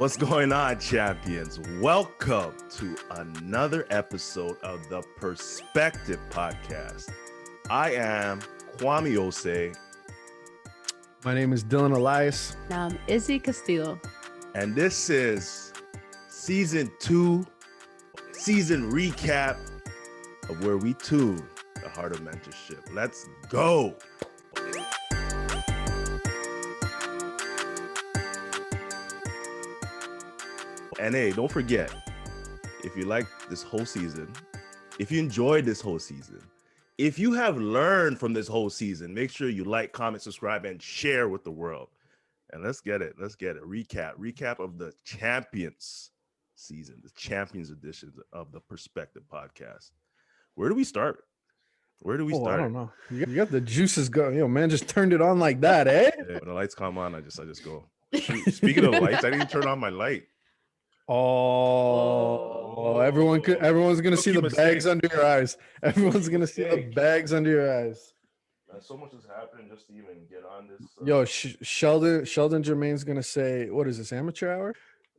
What's going on, champions? Welcome to another episode of the Perspektiv podcast. I am Kwame Osei. My name is Dylan Elias. And I'm Izzy Castillo. And this is season 2, season recap of where we tune the heart of mentorship. Let's go. And hey, don't forget, if you like this whole season, if you enjoyed this whole season, if you have learned from this whole season, make sure you like, comment, subscribe, and share with the world. And let's get it. Recap of the Champions season, the Champions edition of the Perspektiv podcast. Where do we start? I don't know. You got the juices going. Yo, man, just turned it on like that, eh? Yeah, when the lights come on, I just go. Speaking of lights, I didn't turn on my light. Everyone's gonna see the bags under your eyes. Everyone's gonna see the bags under your eyes. So much has happened just to even get on this. Yo, Sheldon Germain's gonna say, "What is this, amateur hour?"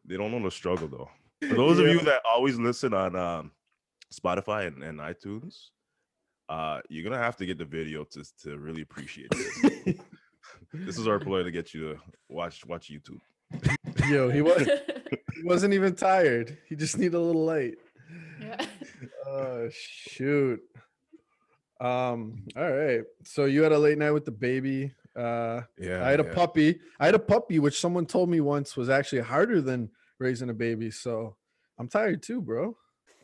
They don't know the struggle though. For those of you that always listen on Spotify and iTunes, you're gonna have to get the video to really appreciate this. This is our ploy to get you to watch YouTube. Yo, he wasn't even tired. He just needed a little light. Yeah. Oh shoot. All right. So you had a late night with the baby. I had a puppy. I had a puppy, which someone told me once was actually harder than raising a baby. So I'm tired too, bro.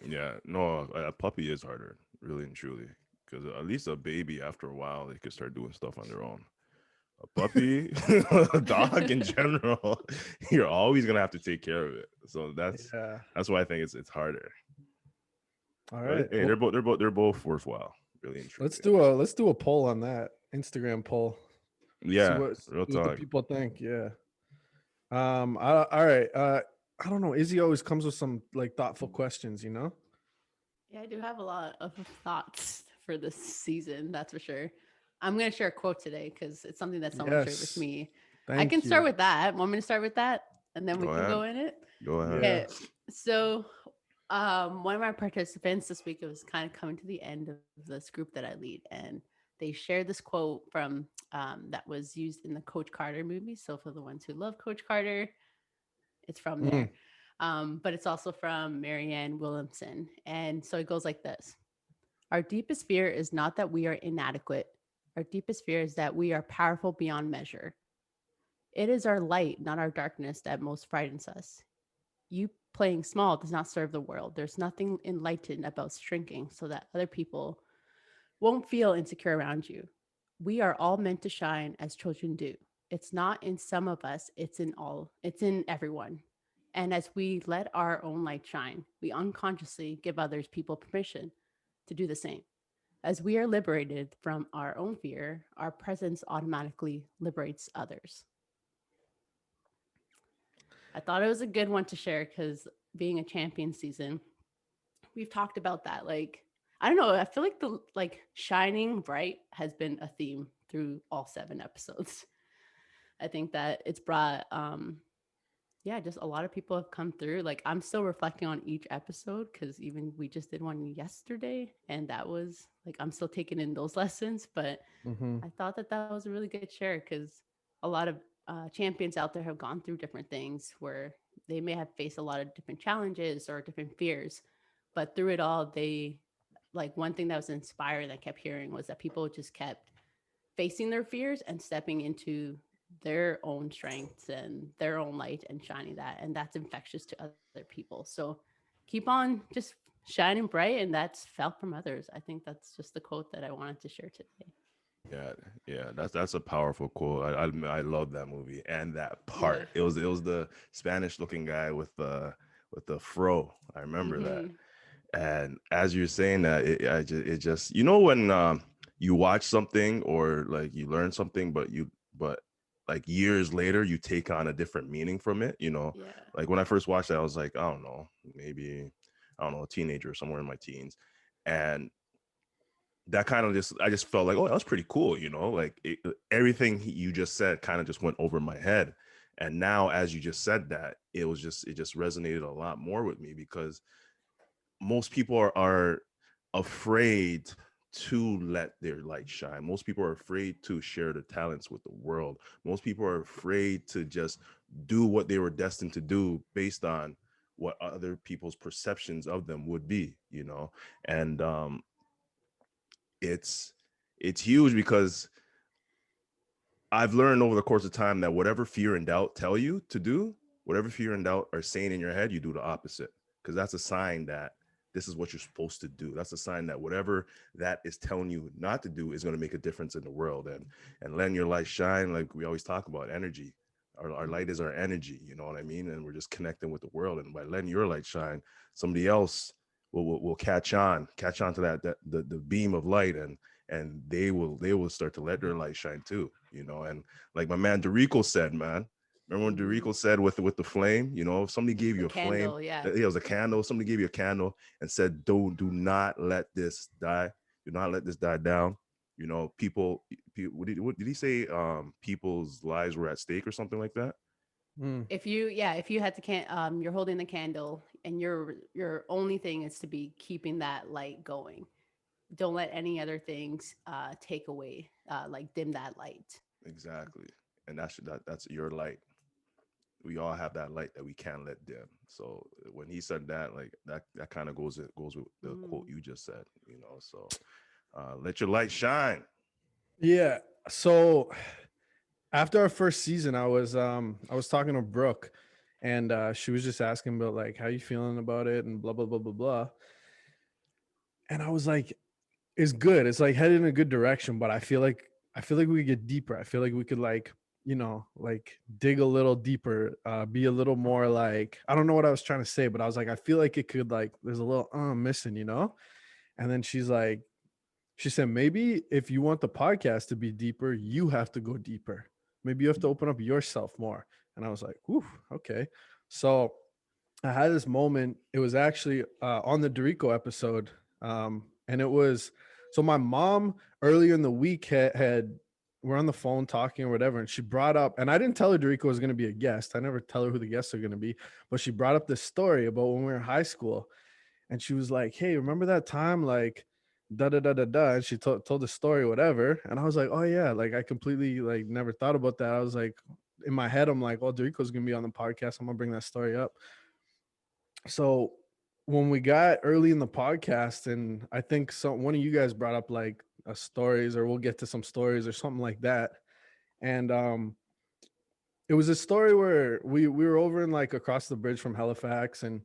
Yeah, no, a puppy is harder, really and truly, because at least a baby, after a while, they could start doing stuff on their own. A puppy, a dog in general, you're always gonna have to take care of it. So that's why I think it's harder. All right. Hey, they're both worthwhile, really and truly. Let's do a poll on that Instagram poll. Yeah, real talk. What the people think. Yeah. All right. I don't know. Izzy always comes with some like thoughtful questions, you know? Yeah, I do have a lot of thoughts for this season, that's for sure. I'm going to share a quote today because it's something that someone shared with me. I can start with that. Want me to start with that? And then we can go in it? Go ahead. Okay. So one of my participants this week, it was kind of coming to the end of this group that I lead. And they shared this quote from that was used in the Coach Carter movie. So for the ones who love Coach Carter, it's from there. But it's also from Marianne Williamson. And so it goes like this. Our deepest fear is not that we are inadequate. Our deepest fear is that we are powerful beyond measure. It is our light, not our darkness, that most frightens us. You playing small does not serve the world. There's nothing enlightened about shrinking so that other people won't feel insecure around you. We are all meant to shine as children do. It's not in some of us, it's in everyone. And as we let our own light shine, we unconsciously give others people permission to do the same. As we are liberated from our own fear, our presence automatically liberates others. I thought it was a good one to share because being a champion season, we've talked about that. Like, I don't know, I feel like the shining bright has been a theme through all 7 episodes. I think that it's brought just a lot of people have come through. Like, I'm still reflecting on each episode because even we just did one yesterday, and that was like, I'm still taking in those lessons. But I thought that was a really good share because a lot of champions out there have gone through different things where they may have faced a lot of different challenges or different fears, but through it all, they one thing that was inspiring that I kept hearing was that people just kept facing their fears and stepping into their own strengths and their own light and shining that, and that's infectious to other people. So keep on just shining bright, and that's felt from others. I think that's just the quote that I wanted to share today. Yeah, that's a powerful quote. I love that movie and that part. It was the Spanish looking guy with the fro. I remember that. And as you're saying that, it just you know when you watch something or like you learn something, but like years later you take on a different meaning from it, you know. Like when I first watched it, I was like, I don't know, maybe a teenager somewhere in my teens, and that kind of I just felt like, oh, that was pretty cool, you know, like everything you just said kind of just went over my head. And now, as you just said that, it just resonated a lot more with me, because most people are afraid to let their light shine. Most people are afraid to share their talents with the world. Most people are afraid to just do what they were destined to do based on what other people's perceptions of them would be, you know. And it's it's huge, because I've learned over the course of time that whatever fear and doubt tell you to do, whatever fear and doubt are saying in your head, you do the opposite, because that's a sign that this is what you're supposed to do. That's a sign that whatever that is telling you not to do is going to make a difference in the world. And letting your light shine, like we always talk about, energy. Our light is our energy, you know what I mean? And we're just connecting with the world. And by letting your light shine, somebody else will catch on to that the beam of light, and they will start to let their light shine too, you know. And like my man Dorico said, man, remember when Dorico said with the flame, you know, if somebody gave you a candle, flame, yeah, it was a candle, somebody gave you a candle and said, do not let this die, do not let this die down, you know. People, what did he say? People's lives were at stake or something like that. if you had to you're holding the candle, and your only thing is to be keeping that light going. Don't let any other things take away, like dim that light. Exactly. And that's your light. We all have that light that we can't let dim. So when he said that, like that kind of goes with the quote you just said, you know. So let your light shine. Yeah. So after our first season, I was talking to Brooke, and she was just asking about like how you feeling about it and blah blah blah blah blah. And I was like, it's good. It's like headed in a good direction, but I feel like we could get deeper. I feel like we could like, like dig a little deeper, be a little more like, I don't know what I was trying to say, but I was like, I feel like it could like there's a little missing, you know? And then she said, maybe if you want the podcast to be deeper, you have to go deeper. Maybe you have to open up yourself more. And I was like, "Ooh, okay." So I had this moment. It was actually on the Dorico episode. And it was so my mom earlier in the week had we're on the phone talking or whatever, and she brought up, and I didn't tell her Dorico was going to be a guest. I never tell her who the guests are going to be, but she brought up this story about when we were in high school, and she was like, "Hey, remember that time like da da da da da?" And she told the story, whatever. And I was like, "Oh yeah," like I completely like never thought about that. I was like, in my head, I'm like, "Oh, Dorico's gonna be on the podcast. I'm gonna bring that story up." So when we got early in the podcast, and I think one of you guys brought up like stories, or we'll get to some stories or something like that. And it was a story where we were over in like across the bridge from Halifax, and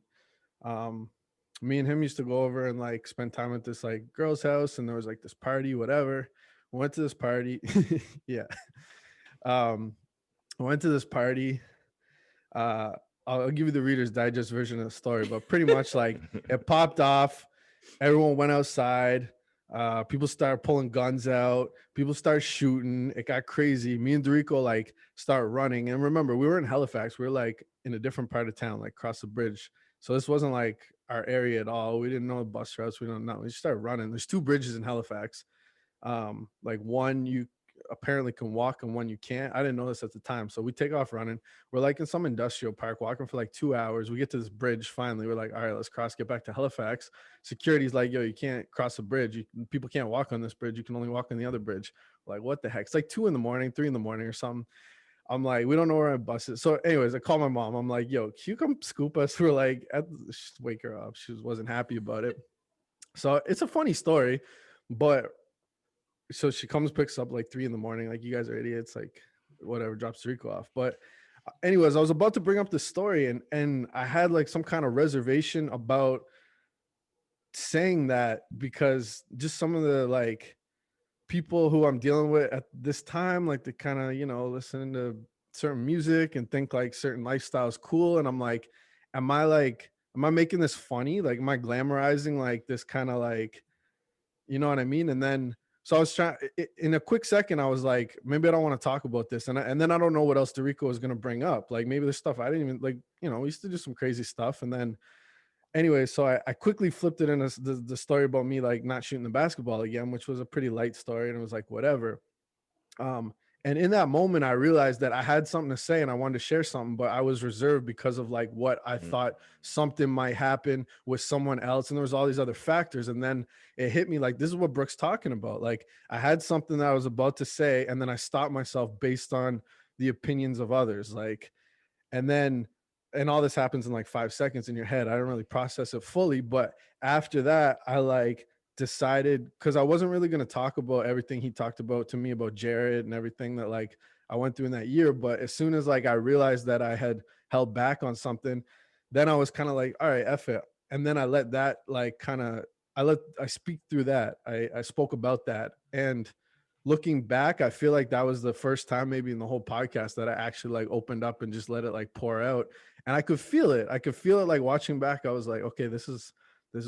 um me and him used to go over and like spend time at this like girl's house, and there was like this party, whatever. We went to this party. Yeah. um I went to this party. uh I'll give you the Reader's Digest version of the story, but pretty much like it popped off. Everyone went outside. People started pulling guns out. People started shooting. It got crazy. Me and Dorico like start running. And remember, we were in Halifax. We were like in a different part of town, like across the bridge. So this wasn't like our area at all. We didn't know the bus routes. We don't know. We just started running. There's two bridges in Halifax. Like one you apparently can walk and one you can't. I didn't know this at the time. So we take off running. We're like in some industrial park walking for like 2 hours. We get to this bridge finally. We're like, all right, let's cross, get back to Halifax. Security's like, yo, you can't cross a bridge. People can't walk on this bridge. You can only walk on the other bridge. We're like, what the heck? It's like 2 in the morning, 3 in the morning or something. I'm like, we don't know where our bus is. So, anyways, I call my mom. I'm like, yo, can you come scoop us? We're like, wake her up. She wasn't happy about it. So it's a funny story, but so she comes, picks up like 3 in the morning, like, you guys are idiots, like whatever, drops Rico off. But anyways, I was about to bring up the story, and I had like some kind of reservation about saying that, because just some of the like people who I'm dealing with at this time, like they kind of, listening to certain music and think like certain lifestyles cool. And I'm like, am I making this funny? Like, am I glamorizing like this kind of like, you know what I mean? And then, so I was trying in a quick second, I was like, maybe I don't want to talk about this. And then I don't know what else Dorico was going to bring up. Like maybe there's stuff I didn't even like, we used to do some crazy stuff. And then anyway, so I quickly flipped it in the story about me, like not shooting the basketball again, which was a pretty light story. And it was like, whatever. Um, And in that moment, I realized that I had something to say and I wanted to share something, but I was reserved because of like what I thought something might happen with someone else. And there was all these other factors. And then it hit me like, this is what Brooke's talking about. Like I had something that I was about to say, and then I stopped myself based on the opinions of others. Like, and then, and all this happens in like 5 seconds in your head. I don't really process it fully. But after that, I like decided, because I wasn't really going to talk about everything he talked about to me about Jared and everything that like I went through in that year. But as soon as like I realized that I had held back on something, then I was kind of like, all right, F it. And then I let that like kind of, I speak through that. I spoke about that. And looking back, I feel like that was the first time maybe in the whole podcast that I actually like opened up and just let it like pour out. And I could feel it. I could feel it like watching back. I was like, okay, this is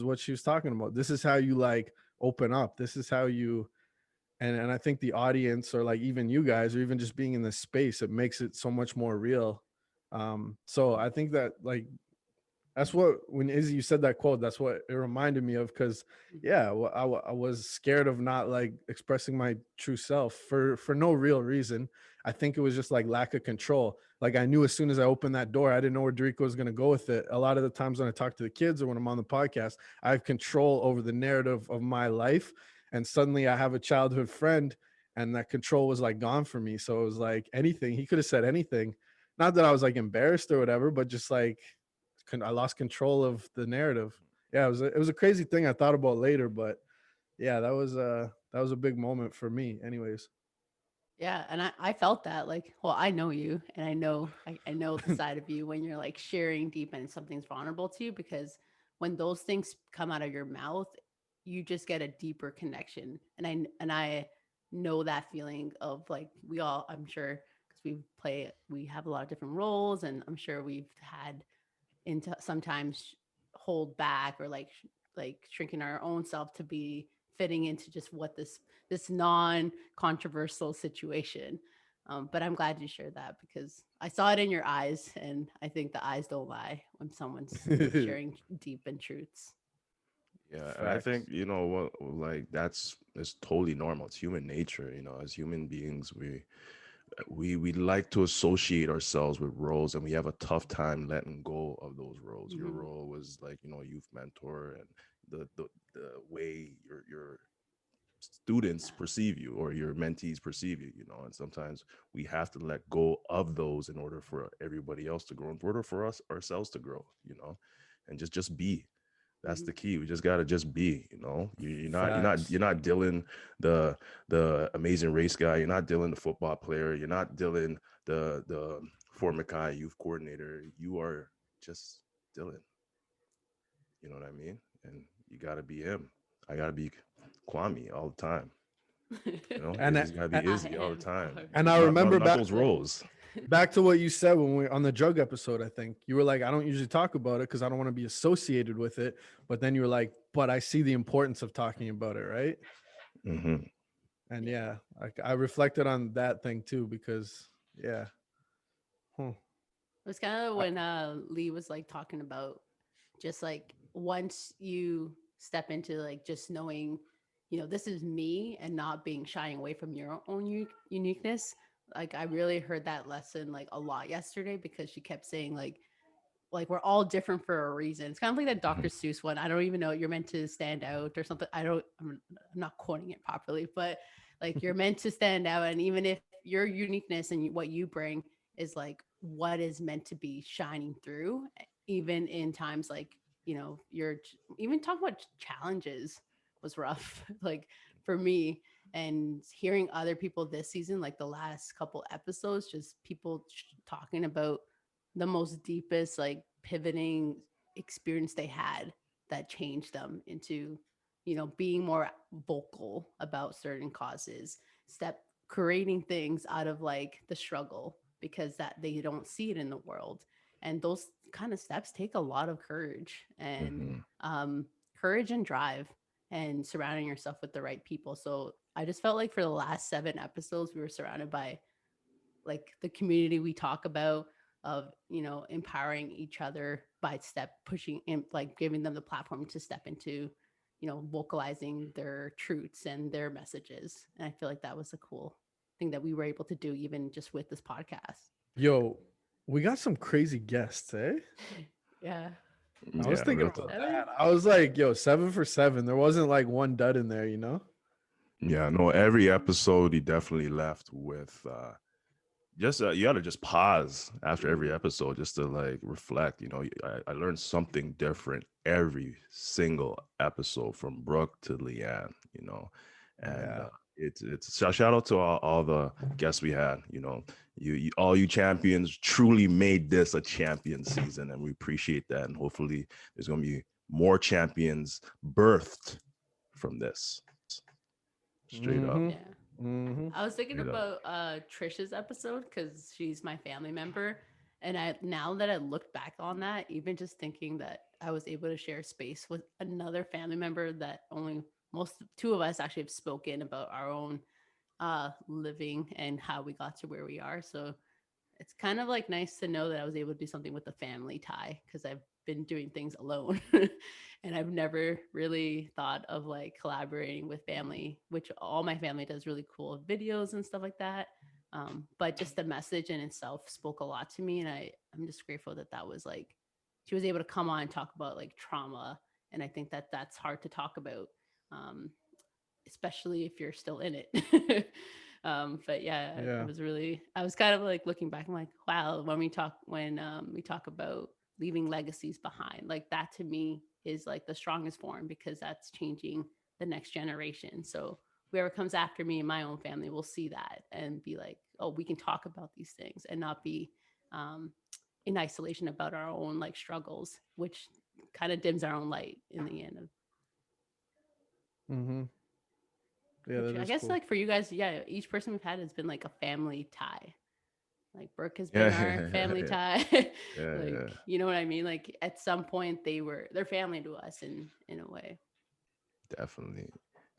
what she was talking about. This is how you like open up. This is how you, and I think the audience or like even you guys or even just being in this space, it makes it so much more real. So I think that like that's what, when Izzy, you said that quote, that's what it reminded me of. Because yeah, I was scared of not like expressing my true self for no real reason. I think it was just like lack of control. Like I knew as soon as I opened that door, I didn't know where Dorico was going to go with it. A lot of the times when I talk to the kids or when I'm on the podcast, I have control over the narrative of my life. And suddenly I have a childhood friend and that control was like gone from me. So it was like anything, he could have said anything. Not that I was like embarrassed or whatever, but just like I lost control of the narrative. Yeah, it was a crazy thing I thought about later, but yeah, that was a big moment for me anyways. Yeah, and I felt that like, well, I know you, and I know the side of you when you're like sharing deep and something's vulnerable to you, because when those things come out of your mouth, you just get a deeper connection. And I know that feeling of like we all, I'm sure, because we have a lot of different roles, and I'm sure we've had into sometimes hold back or like shrinking our own self to be fitting into just what this non-controversial situation. But I'm glad you shared that because I saw it in your eyes, and I think the eyes don't lie when someone's sharing deep and truths. Yeah, and I think Facts. what, like that's it's totally normal. It's human nature. As human beings, we like to associate ourselves with roles, and we have a tough time letting go of those roles. Your Mm-hmm. role was like youth mentor, and the way your students Yeah. perceive you or your mentees perceive you. And sometimes we have to let go of those in order for everybody else to grow, in order for us ourselves to grow. And just be. That's Mm-hmm. the key. We just gotta just be. You're Facts. not Dylan, the amazing race guy. You're not Dylan, the football player. You're not Dylan, the Fort McKay youth coordinator. You are just Dylan. You know what I mean? And you gotta be him. I gotta be Kwame all the time. And Izzy's gotta be I Izzy all the am time. and I Not remember not back those roles. back to what you said when we on the drug episode. I think you were like, I don't usually talk about it because I don't want to be associated with it. But then you were like, but I see the importance of talking about it, right? Hmm. And Yeah. yeah, I reflected on that thing too because yeah. Huh. It was kind of I- when Lee was like talking about just like once you step into like just knowing, this is me and not being shying away from your own uniqueness. Like I really heard that lesson like a lot yesterday because she kept saying like we're all different for a reason. It's kind of like that Dr. Seuss one. I don't even know, you're meant to stand out or something. I'm not quoting it properly, but like you're meant to stand out. And even if your uniqueness and what you bring is like what is meant to be shining through, even in times like, you're even talking about challenges was rough, like for me. And hearing other people this season, like the last couple episodes, just people talking about the most deepest like pivoting experience they had that changed them into being more vocal about certain causes, step creating things out of like the struggle because that they don't see it in the world. And those kind of steps take a lot of courage and Hmm. courage and drive and surrounding yourself with the right people. So I just felt like for the last 7 episodes we were surrounded by like the community we talk about of empowering each other by step pushing and like giving them the platform to step into vocalizing their truths and their messages. And I feel like that was a cool thing that we were able to do even just with this podcast. Yo, we got some crazy guests, eh? Yeah. I was thinking real about talk. that. I was like, yo, 7 for 7. There wasn't like one dud in there, you know? Yeah, no, every episode he definitely left with just you gotta just pause after every episode just to like reflect. You know, I learned something different every single episode from Brooke to Leanne. You know, and Yeah. it's shout out to all the guests we had. You know, you all you champions truly made this a champion season, and we appreciate that. And hopefully, there's gonna be more champions birthed from this. Straight up. Mhm. Yeah. Mhm. I was thinking Straight up. about Trisha's episode because she's my family member. And I now that I look back on that, even just thinking that I was able to share space with another family member that only most two of us actually have spoken about our own living and how we got to where we are. So it's kind of like nice to know that I was able to do something with a family tie because I've been doing things alone and I've never really thought of like collaborating with family, which all my family does really cool videos and stuff like that. But just the message in itself spoke a lot to me. And I'm just grateful that that was like, she was able to come on and talk about like trauma. And I think that that's hard to talk about, um, especially if you're still in it. But yeah, it Yeah. was really, I was kind of like looking back, I'm like, wow, when we talk about leaving legacies behind, like that to me is like the strongest form because that's changing the next generation. So whoever comes after me in my own family will see that and be like, oh, we can talk about these things and not be um, in isolation about our own like struggles, which kind of dims our own light in the end of. Mhm. Yeah, Which that I is guess cool. like for you guys, yeah, each person we've had has been like a family tie. Like Brooke has been Yeah, our yeah, family yeah, tie. yeah, yeah. Like, you know what I mean? Like at some point they were their family to us in a way. Definitely.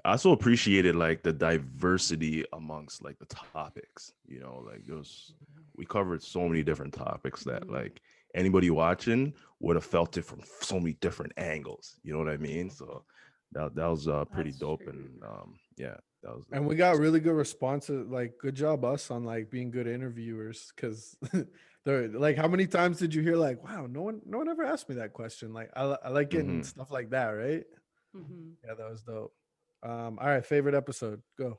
I also appreciated like the diversity amongst like the topics. You know, like those we covered so many different topics that Mhm. like anybody watching would have felt it from so many different angles. You know what I mean? So that was pretty That's dope, true. and yeah, that was And we got really good responses. Like, good job us on like being good interviewers. Cause they're like, how many times did you hear like, wow, no one ever asked me that question. Like, I like getting Mhm. stuff like that, right? Hmm. Yeah, that was dope. All right, favorite episode. Go.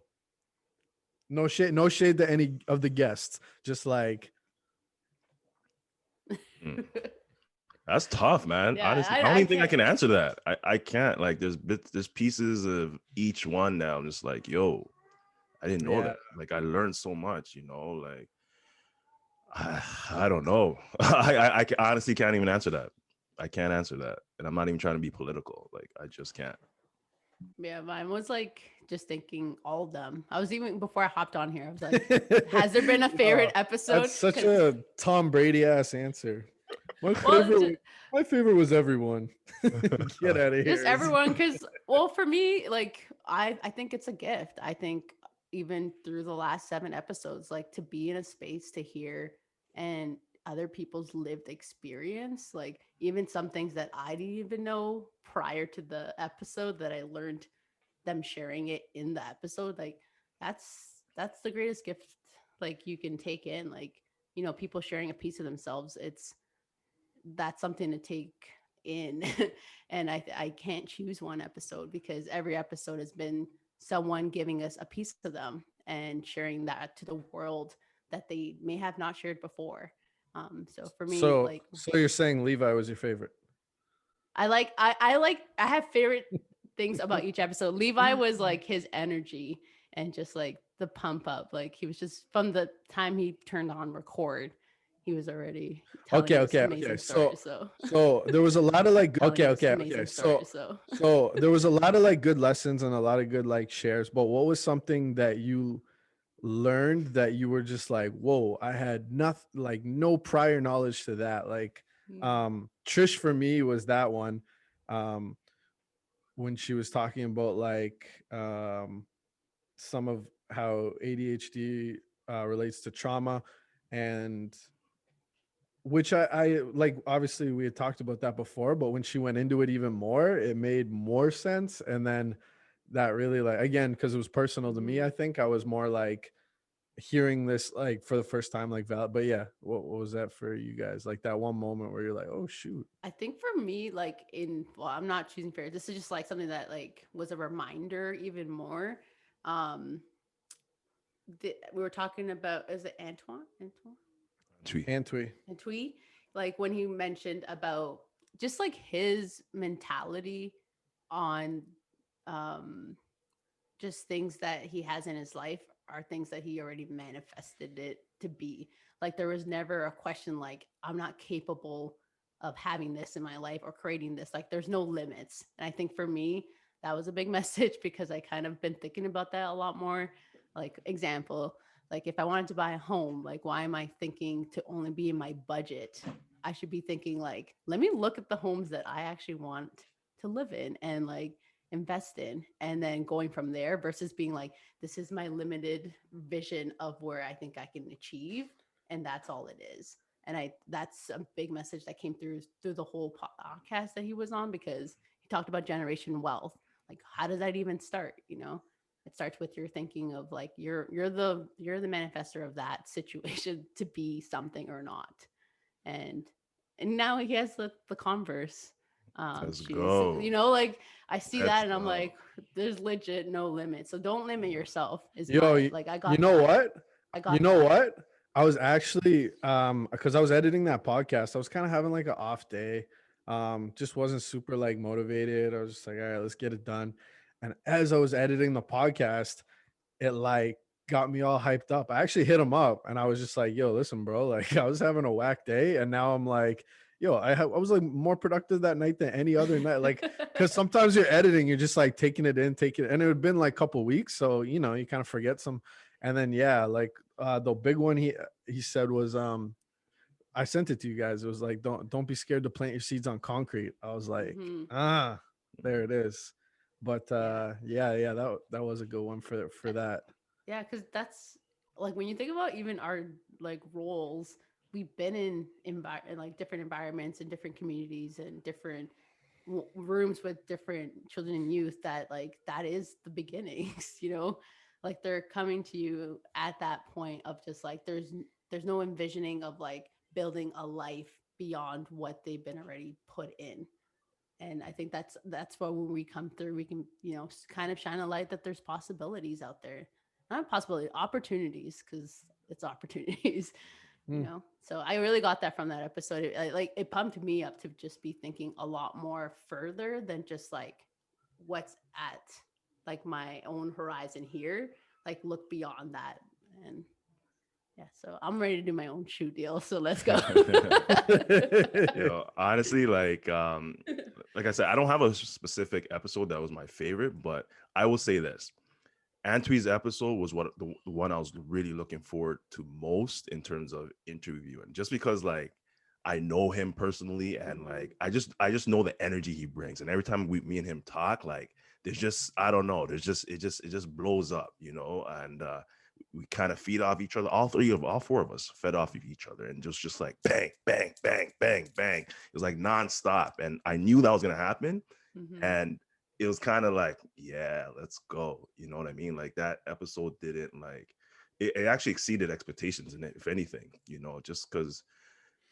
No shade to any of the guests. Just like, Mm. That's tough, man. Yeah, Honestly, I don't I even think I can't. can answer that. I can't. Like, there's pieces of each one now. I'm just like, yo, I didn't know yeah. that. Like, I learned so much. You know, like I don't know. Honestly can't even answer that. I can't answer that, and I'm not even trying to be political. Like, I just can't. Yeah, mine was like just thinking all of them. I was even before I hopped on here, I was like, has there been a favorite Oh, episode? that's such Because a Tom Brady ass answer. My well, favorite, my favorite was everyone. Get out of just here. everyone because well for me like I think it's a gift. I think even through the last 7 episodes like to be in a space to hear and other people's lived experience, like even some things that I didn't even know prior to the episode that I learned them sharing it in the episode, like that's the greatest gift like you can take in, like people sharing a piece of themselves. It's that's something to take in. And I can't choose one episode because every episode has been someone giving us a piece of them and sharing that to the world that they may have not shared before. So for me, So, like so you're saying Levi was your favorite? I have favorite things about each episode. Levi was like his energy and just like the pump up. Like he was just from the time he turned on record, he was already telling Okay, us okay, okay. amazing So, stories. So so there was a lot of like, telling okay, us okay, okay. amazing So, stories. So so there was a lot of like good lessons and a lot of good like shares. But what was something that you learned that you were just like, whoa, I had nothing, like no prior knowledge to that? Like, mm, Trish for me was that one. Um, when she was talking about like some of how ADHD relates to trauma, and which I like, obviously we had talked about that before, but when she went into it even more, it made more sense. And then that really, like, again, because it was personal to me, mhm, I think I was more like, hearing this like for the first time, like valid. But yeah, what was that for you guys? Like that one moment where you're like, oh shoot. I think for me, like I'm not choosing fair. This is just like something that like was a reminder even more. Um, we were talking about, is it Tweet. Antwi. like when he mentioned about just like his mentality on um just things that he has in his life are things that he already manifested it to be. Like there was never a question like I'm not capable of having this in my life or creating this. Like there's no limits. And I think for me, that was a big message because I kind of been thinking about that a lot more. Like example, like if I wanted to buy a home, like why am I thinking to only be in my budget? I should be thinking like, let me look at the homes that I actually want to live in and like invest in, and then going from there versus being like, this is my limited vision of where I think I can achieve, and that's all it is. And that's a big message that came through the whole podcast that he was on, because he talked about generation wealth. Like how does that even start? It starts with your thinking of like you're the manifester of that situation to be something or not. And and now he has the Converse Let's shoes. go. Like I see Let's that and I'm go. like, there's legit no limit. So don't limit yourself. Is Yo, my like I you got know that. what? I You got know that. what? I was actually because I was editing that podcast, I was kind of having like an off day. Just wasn't super like motivated. I was just like, all right, let's get it done. And as I was editing the podcast, it like got me all hyped up. I actually hit him up and I was just like, yo, listen, bro, like I was having a whack day and now I'm like, yo, I was like more productive that night than any other night. Like, cause sometimes you're editing, you're just like taking it in, and it had been like a couple weeks. So, you kind of forget some. And then, yeah, like the big one he said was, I sent it to you guys. It was like, don't be scared to plant your seeds on concrete. I was like, Mhm. there it is. But Yeah. yeah, that was a good one for that. Yeah, because that's like when you think about even our like roles, we've been in like different environments and different communities and different rooms with different children and youth, that like that is the beginnings. Like they're coming to you at that point of just like there's no envisioning of like building a life beyond what they've been already put in. And I think that's why when we come through, we can kind of shine a light that there's possibilities out there. Not possibility, opportunities, because it's opportunities. Hmm. So I really got that from that episode. It pumped me up to just be thinking a lot more further than just like what's at like my own horizon here. Like look beyond that. And yeah, so I'm ready to do my own shoe deal. So let's go. Honestly, like I said, I don't have a specific episode that was my favorite, but I will say this. Antwi's episode was the one I was really looking forward to most in terms of interviewing, just because like I know him personally and like I just know the energy he brings, and every time me and him talk, like there's just I don't know, it just blows up, and we kind of feed off each other. All four of us fed off of each other, and just like bang, bang, bang, bang, bang. It was like nonstop, and I knew that was gonna happen, and it was kind of like, yeah, let's go. You know what I mean? Like that episode didn't like it actually exceeded expectations in it, if anything, just because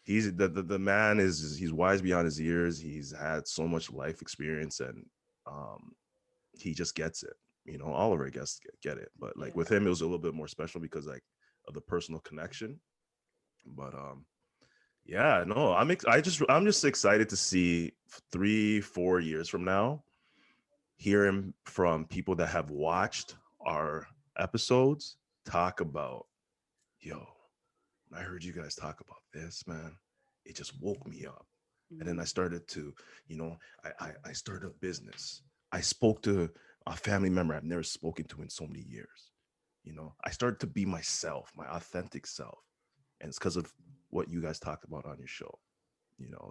he's the man he's wise beyond his years. He's had so much life experience, and he just gets it. All of our guests get it, but like with him, it was a little bit more special because like of the personal connection. But yeah, no, I'm just excited to see 3-4 years from now, hearing from people that have watched our episodes talk about, yo, I heard you guys talk about this, man. It just woke me up. And then I started to, I started a business. I spoke to a family member I've never spoken to in so many years. I started to be myself, my authentic self. And it's because of what you guys talked about on your show.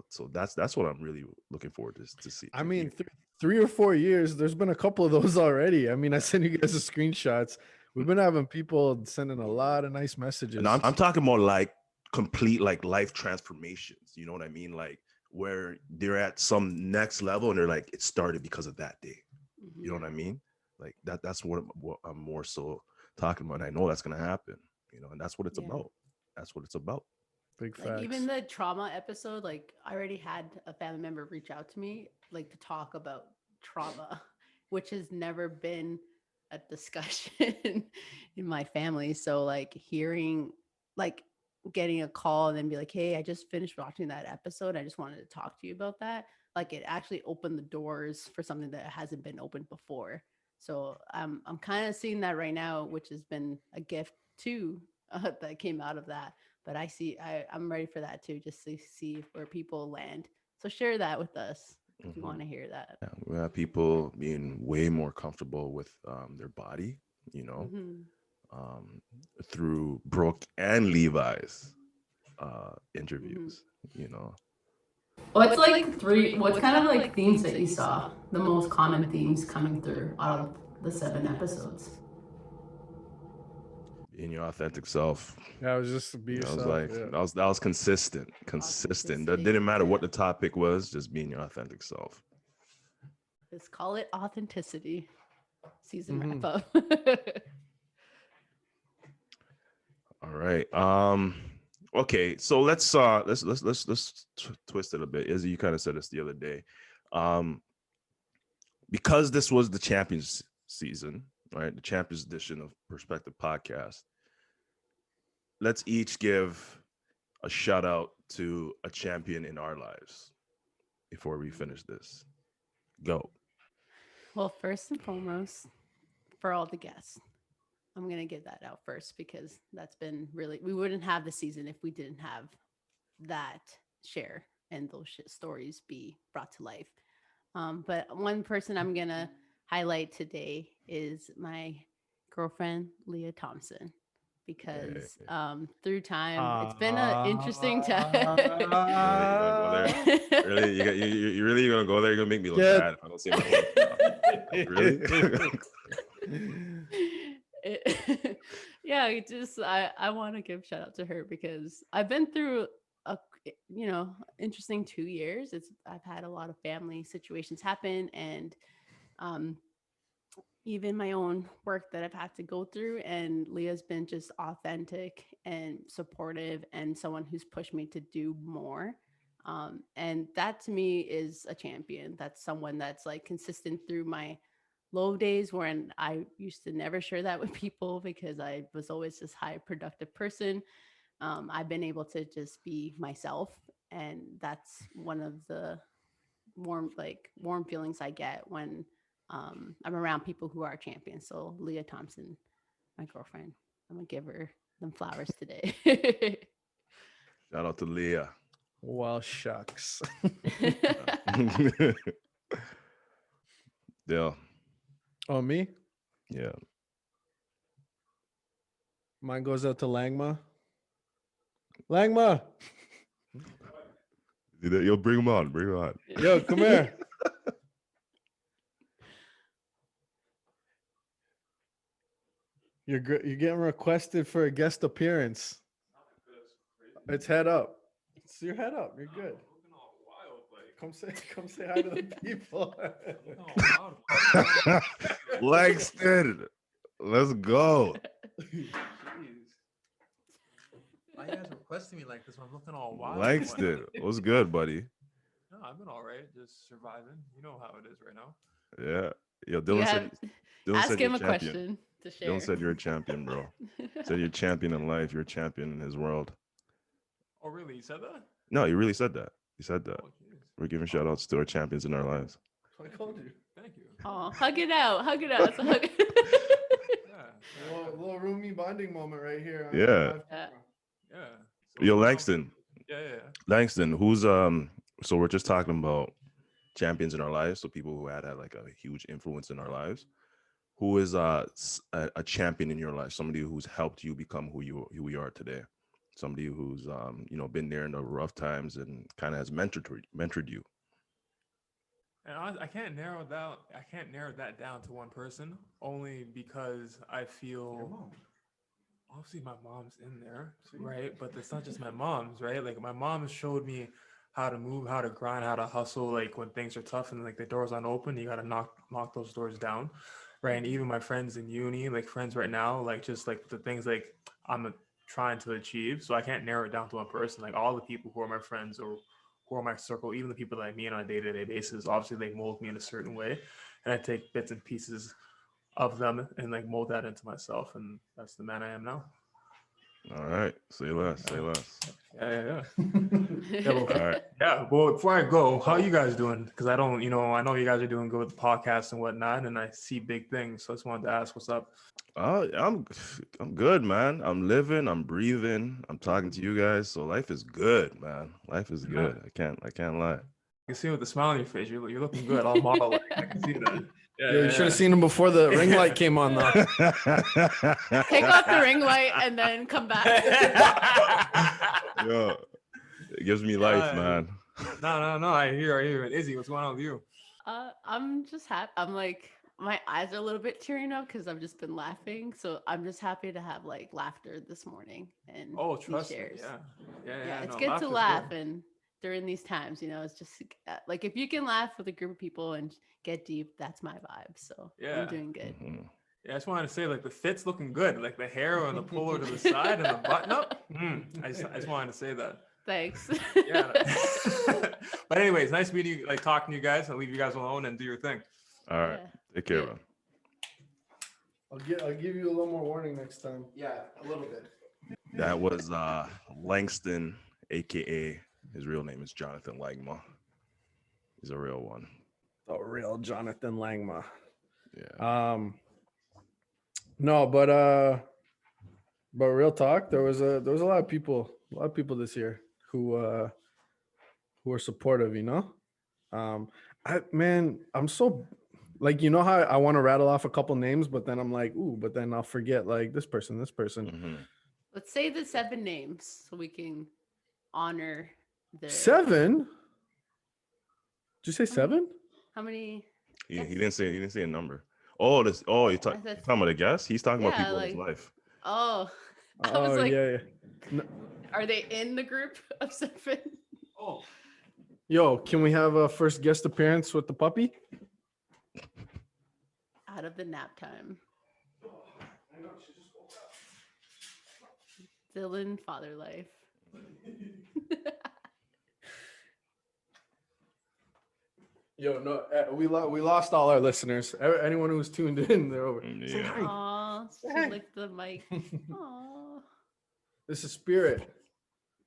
So that's what I'm really looking forward to see. I mean, 3 or 4 years, there's been a couple of those already. I mean, I sent you guys the screenshots. We've been having people sending a lot of nice messages. And I'm talking more like complete like life transformations. You know what I mean? Like where they're at some next level and they're like, it started because of that day. You know what I mean? Like that's what I'm more so talking about. And I know that's gonna happen. and that's what it's about. That's what it's about. Big Like facts. even the trauma episode, like I already had a family member reach out to me like to talk about trauma, which has never been a discussion in my family. So like hearing, like getting a call and then be like, hey, I just finished watching that episode. I just wanted to talk to you about that. Like it actually opened the doors for something that hasn't been opened before. So I'm kind of seeing that right now, which has been a gift too, that came out of that. But I'm ready for that too, just to see where people land. So share that with us if you want to hear that. Yeah, we have people being way more comfortable with their body, through Brooke and Levi's interviews, What's like three? What's kind of like themes that you saw? The most common themes coming through out of the 7 episodes. Being your authentic self. Yeah, it was just to be yourself. That was consistent. That didn't matter what the topic was, just being your authentic self. Let's call it authenticity. Season wrap up. All right. Okay, so let's twist it a bit. Izzy, you kind of said this the other day. Because this was the Champions season, right? The Champions edition of Perspektiv podcast. Let's each give a shout out to a champion in our lives before we finish this. Go. Well, first and foremost, for all the guests, I'm going to get that out first because that's been really, we wouldn't have the season if we didn't have that share and those stories be brought to life. But one person I'm going to highlight today is my girlfriend, Leah Thompson, because through time, it's been an interesting time. Really? You really gonna go there? You're gonna make me look bad if I don't say my Really? Yeah, I want to give shout out to her because I've been through a interesting 2 years. I've had a lot of family situations happen, and even my own work that I've had to go through. And Leah's been just authentic and supportive and someone who's pushed me to do more. And that to me is a champion. That's someone that's like consistent through my low days when I used to never share that with people because I was always this high productive person. I've been able to just be myself. And that's one of the warm feelings I get when I'm around people who are champions. So Leah Thompson, my girlfriend, I'm gonna give her them flowers today. Shout out to Leah. Well, shucks. Yeah. Oh, me? Yeah. Mine goes out to Langma. Langma. Yo, bring him on. Bring him on. Yo, come here. You're getting requested for a guest appearance. It's head up. It's your head up. You're good. Come say hi to the people. Langston, let's go. Why you guys requesting me like this? I'm looking all wild. Langston, what's good, buddy? No, I've been all right, just surviving. You know how it is right now. Yeah. Yo, Dylan ask said him a champion. question to share. Dylan said you're a champion, bro. Said you're a champion in life. You're a champion in his world. Oh, really? You said that? No, you really said that. You said that. Oh, We're giving shout outs to our champions in our lives. I told you. Thank you. Oh, hug it out. Hug it out. So hug Little roomy bonding moment right here. Yeah. So, Yo, Langston. Yeah. Langston, who's so we're just talking about champions in our lives, so people who had like a huge influence in our lives. Who is a champion in your life? Somebody who's helped you become who you are today. Somebody who's been there in the rough times and kind of has mentored you. And I can't narrow that down to one person, only because I feel obviously my mom's in there, right? But it's not just my mom's, right? Like my mom showed me how to move, how to grind, how to hustle. Like when things are tough and like the doors aren't open, you got to knock those doors down, right? And even my friends in uni, like friends right now, like just like the things like I'm trying to achieve. So I can't narrow it down to one person. Like all the people who are my friends or who are my circle, even the people that I meet on a day-to-day basis, obviously they mold me in a certain way, and I take bits and pieces of them and like mold that into myself, and that's the man I am now. All right, say less, say less. Yeah. All right. Yeah. Well, before I go, how are you guys doing? Because I don't, I know you guys are doing good with the podcast and whatnot, and I see big things. So I just wanted to ask, what's up? I'm good, man. I'm living, I'm breathing, I'm talking to you guys. So life is good, man. Life is good. I can't lie. You can see with the smile on your face, you're looking good. All model like. I can see that. Yeah, you should have seen him before the ring light came on, though. Take off the ring light and then come back. Yo, it gives me life, man. No. I hear it. Izzy, what's going on with you? I'm just happy. I'm like, my eyes are a little bit tearing up because I've just been laughing. So I'm just happy to have like laughter this morning and trust me. shares. Yeah. It's good to laugh and during these times, it's just like if you can laugh with a group of people and get deep, that's my vibe. So I'm doing good. Mm-hmm. Yeah, I just wanted to say, like, the fit's looking good, like the hair on the puller to the side and the button up. I just wanted to say that. Thanks. Yeah. But anyways, nice meeting you, like talking to you guys. I'll leave you guys alone and do your thing. All right. Take care, man. I'll give you a little more warning next time. Yeah, a little bit. That was Langston, aka his real name is Jonathan Langma. He's a real one. A real Jonathan Langma. Yeah. No, but real talk, there was a lot of people this year who are supportive, I'm so like, how I want to rattle off a couple names, but then I'm like, but then I'll forget like this person. Mm-hmm. Let's say the 7 names so we can honor the 7. Did you say 7? How many? He didn't say a number. You're talking about a guest? He's talking about people in his life. Oh, I was like, yeah. No. Are they in the group of 7? Oh, yo, can we have a first guest appearance with the puppy? Out of the nap time. Dylan, father life. Yo, no, we lost all our listeners. Anyone who was tuned in, they're over. Yeah. Aw, she licked the mic. Aw. This is Spirit.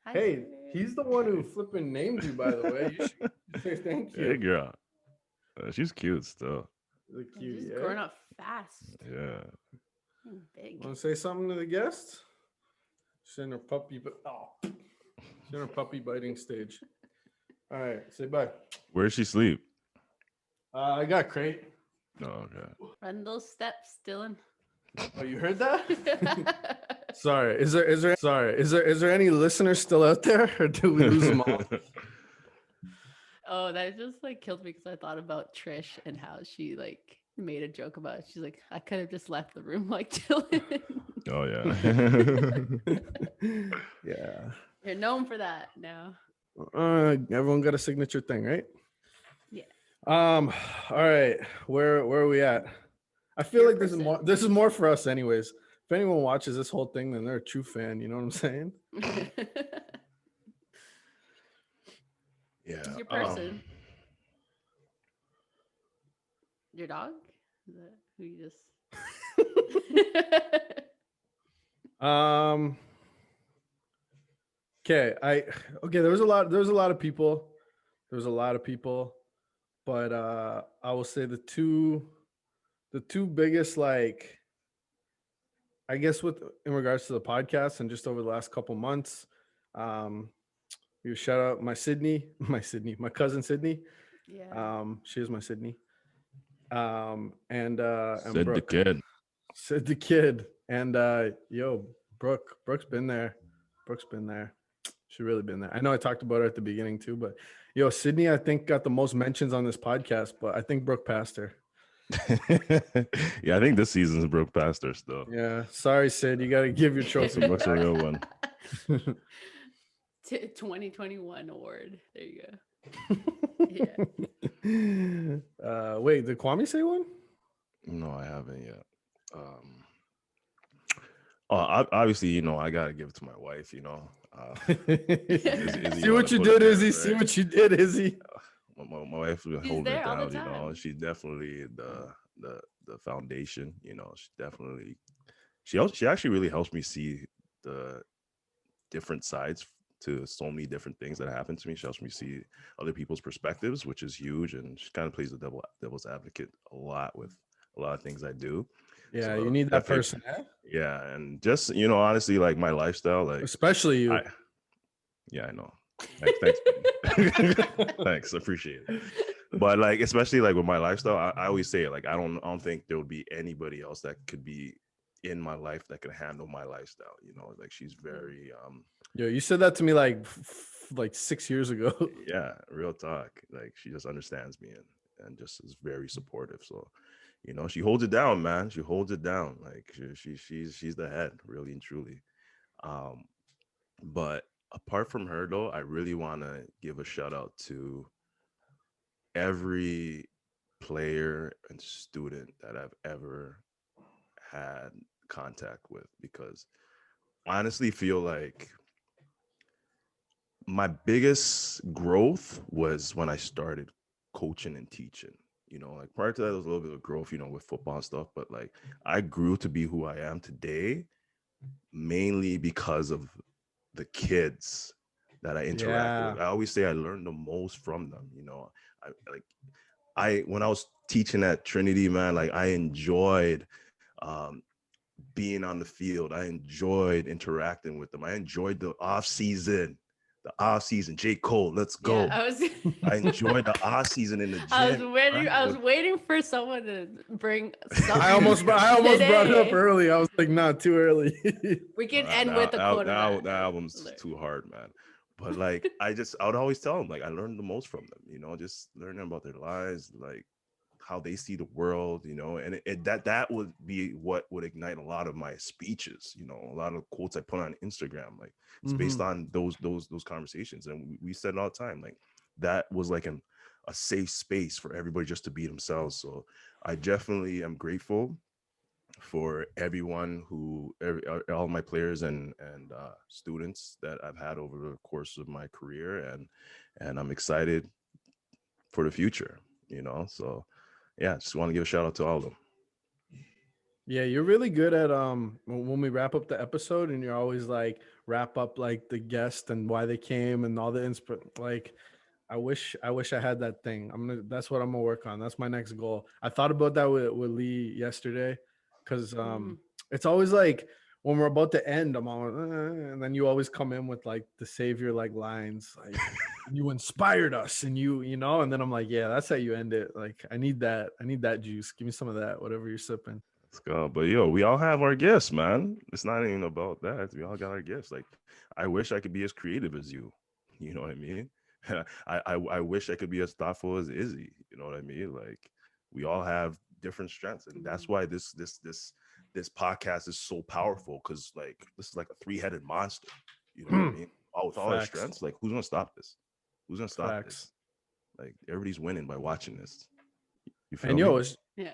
Hi, Hey, Spirit. he's the one who flipping named you, by the way. You should say thank you. Hey, girl. She's cute still. Cute, She's growing up fast. Yeah. Big. Want to say something to the guests? She's in her puppy, she's in her puppy biting stage. All right, say bye. Where's she sleep? I got crate. Oh, okay. Run those steps, Dylan. Oh, you heard that? Sorry. Is there any listeners still out there, or do we lose them all? Oh, that just like killed me because I thought about Trish and how she like made a joke about it. She's like, I could have just left the room like Dylan. Oh yeah. Yeah. You're known for that now. Everyone got a signature thing, right? Yeah. All right. Where are we at? I feel like this is more for us anyways. If anyone watches this whole thing, then they're a true fan, you know what I'm saying? Yeah. Who's your person? Your dog? Is that who you just Okay, there was a lot of people. But I will say the two biggest, like, I guess in regards to the podcast and just over the last couple months, you shout out my cousin Sydney. Yeah. She is my Sydney. And Said Brooke. The kid. And Brooke's been there. She's really been there. I know I talked about her at the beginning too, but Sydney, I think, got the most mentions on this podcast, but I think Brooke passed her. Yeah, I think this season's Brooke passed her still. Yeah. Sorry, Sid. You got to give your trophy. Brooke's a real one. 2021 award. There you go. Yeah. Wait, did Kwame say one? No, I haven't yet. Obviously, you know, I gotta give it to my wife. You know, Izzy See what wanna you put it did, there, Izzy. See right? what you did, Izzy. My wife was He's holding it there all the down. You know, time. she's definitely the the foundation. You know, she actually really helps me see the different sides to so many different things that happen to me. She helps me see other people's perspectives, which is huge, and she kind of plays the devil's advocate a lot with a lot of things I do. Yeah, you So need that definitely, person, eh? yeah, and just you know, honestly, like my lifestyle, like Especially you. I, yeah, I know. Thanks, buddy. Thanks, appreciate it. But like, especially like with my lifestyle, I always say it, like I don't think there would be anybody else that could be in my life that could handle my lifestyle. You know, like she's very Yo, you said that to me like 6 years ago. yeah, real talk. Like she just understands me and just is very supportive. So, you know, she holds it down, man. She holds it down. Like she's the head, really and truly. Um, but apart from her though, I really want to give a shout out to every player and student that I've ever had contact with because I honestly feel like my biggest growth was when I started coaching and teaching. You know, like prior to that, there was a little bit of growth, you know, with football and stuff, but like I grew to be who I am today mainly because of the kids that I interacted Yeah. with. I always say I learned the most from them, you know. I when I was teaching at Trinity, man, like I enjoyed um being on the field. I enjoyed interacting with them. I enjoyed the off season. The off season, J. Cole, let's Yeah, go. I was. I enjoyed the off season in the I was gym. waiting. Right? I was waiting for someone to bring I something almost brought it up today. early. I was like, not too early. We can Nah, end with a quote of that. that album's too hard, man. But like, I would always tell them, like, I learned the most from them. You know, just learning about their lives, like how they see the world. You know, and that would be what would ignite a lot of my speeches. You know, a lot of quotes I put on Instagram, like it's based on those conversations, and we said it all the time, like that was like a safe space for everybody just to be themselves. So I definitely am grateful for everyone all my players and students that I've had over the course of my career, and I'm excited for the future, you know. So yeah, just want to give a shout out to all of them. Yeah, you're really good at when we wrap up the episode and you're always like wrap up like the guest and why they came and all the like I wish I had that thing. That's what I'm gonna work on. That's my next goal. I thought about that with Lee yesterday because it's always like when we're about to end, I'm all and then you always come in with like the savior like lines like you inspired us and you know, and then I'm like, yeah, that's how you end it. Like I need that juice. Give me some of that, whatever you're sipping. Let's go. But yo, we all have our gifts, man. It's not even about that. We all got our gifts. Like I wish I could be as creative as you. You know what I mean? I wish I could be as thoughtful as Izzy. You know what I mean? Like we all have different strengths, and that's why this podcast is so powerful. Because like this is like a three-headed monster. You know what I mean? All with all our Facts. strengths, like who's gonna stop this? Who's gonna stop Facts. this? Like everybody's winning by watching this. You feel And me? yo, Yeah.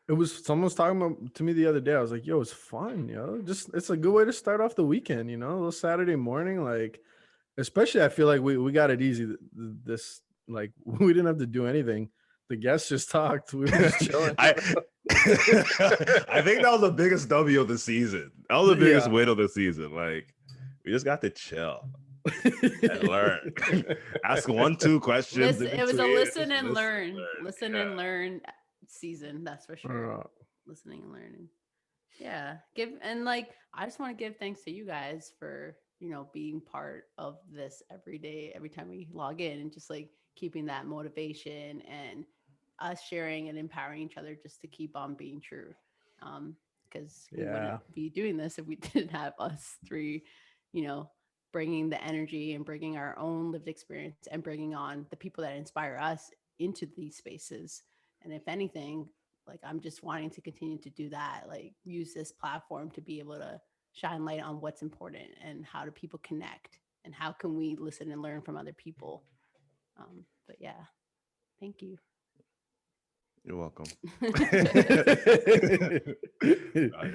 it was someone was talking about to me the other day. I was like, yo, it's fun, yo. Just it's a good way to start off the weekend, you know, a little Saturday morning. Like, especially I feel like we got it easy. This like we didn't have to do anything. The guests just talked. We were just chilling. I I think that was the biggest W of the season. That was the biggest win of the season. Like we just got to chill and learn. Ask 1-2 questions. It was a listen and learn season. That's for sure. Listening and learning. Yeah. I just want to give thanks to you guys for, being part of this every day, every time we log in, and just like keeping that motivation and us sharing and empowering each other just to keep on being true. Because we wouldn't be doing this if we didn't have us three, you know, bringing the energy and bringing our own lived experience and bringing on the people that inspire us into these spaces. And if anything, like I'm just wanting to continue to do that, like use this platform to be able to shine light on what's important and how do people connect and how can we listen and learn from other people. But yeah, thank you. You're welcome. You're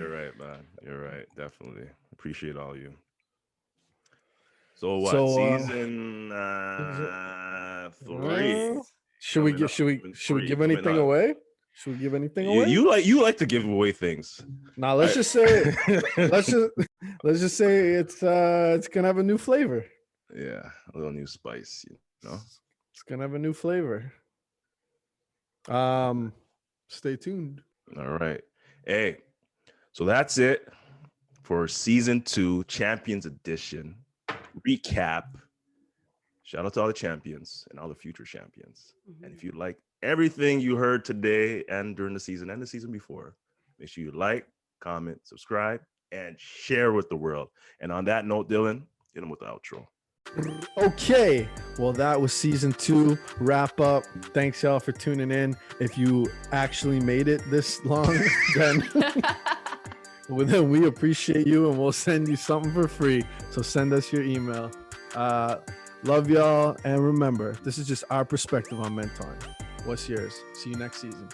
right, man. You're right. Definitely appreciate all you. So what? Season 3. Should we give anything away? Should we give anything away? You like to give away things. Now let's just say let's just say it's gonna have a new flavor. Yeah, a little new spice, you know. It's gonna have a new flavor. Stay tuned. All right. Hey, so that's it for season 2, Champions Edition recap. Shout out to all the champions and all the future champions. Mm-hmm. And if you like everything you heard today and during the season and the season before, make sure you like, comment, subscribe, and share with the world. And on that note, Dylan, hit him with the outro. Okay, well, that was season 2 wrap up. Thanks y'all for tuning in. If you actually made it this long, then we appreciate you, and we'll send you something for free. So send us your email. Love y'all, and remember, this is just our perspective on mentoring. What's yours? See you next season.